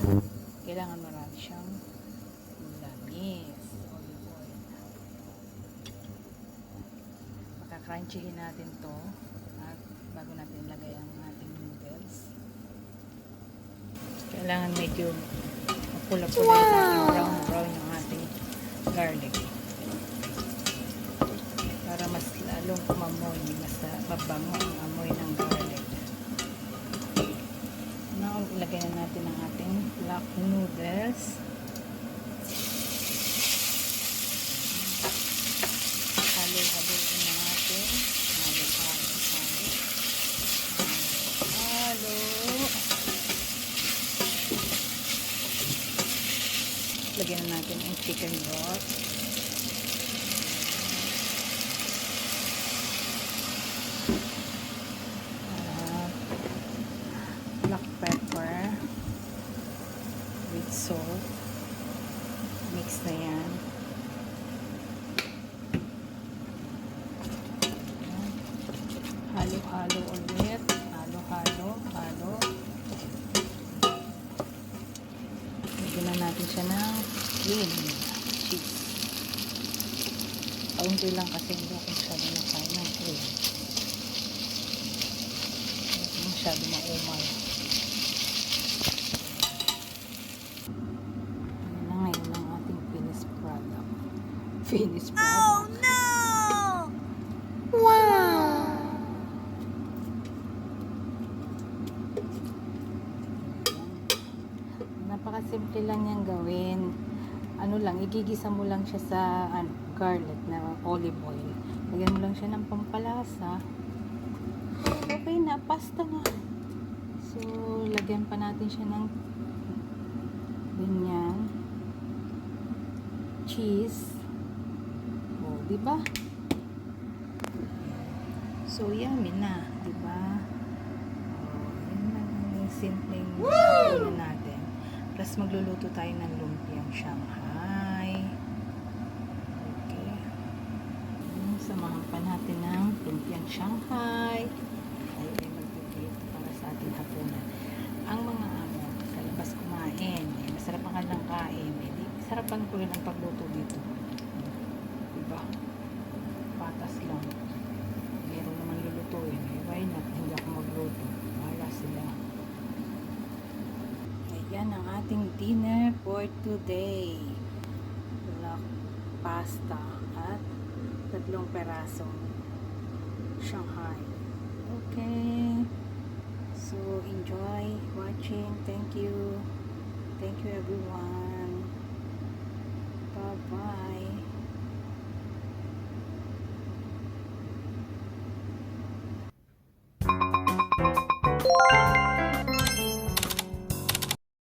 Kailangan marami siyang lamis. Olive oil. Makakrunchyhin natin to at bago natin ilagay ang ating noodles. Kailangan medyo pula-pula yung ating brown yung ating garlic. Para mas lalong kumamoy, mas mabango ang amoy ng garlic. Now, ilagay na natin ang ating black noodles. Halo-haloin na natin. Halo. Lagyan na natin ang chicken broth. Black pepper with salt. Mix na yan. Halo-halo ulit. Halo. Lagyan na natin siya ng cream cheese. Kaunti lang kasi hindi ako masyado nakain ng cream. Hindi masyado maumay. Ayan na ngayon ang ating finished product. Oh no! Wow! Napakasimple lang niyang gawin. Ano lang, igigisa mo lang siya sa garlic na olive oil. Lagyan mo lang siya ng pampalasa. Okay na, pasta na. So, lagyan pa natin siya ng ganyan. Cheese. O, diba? So, yummy na. Diba? O, yun lang yung simpleng gawin natin. Plus, magluluto tayo ng lumpiang Shanghai. Okay. Samahan pa natin ng lumpiang Shanghai. Tayo ay magpipito para sa ating hapunan. Ang mga amo sa labas kumain, masarap ang kanilang kain. Sarapan ko rin ang pagluto dito. Diba? Patas lang. Meron naman lulutuin. Why not? Hindi ako magluto. Wala sila. Ayan ang ating dinner for today. Black pasta at 3 perasong Shanghai. Okay. So, enjoy watching. Thank you. Thank you everyone. Bye-bye.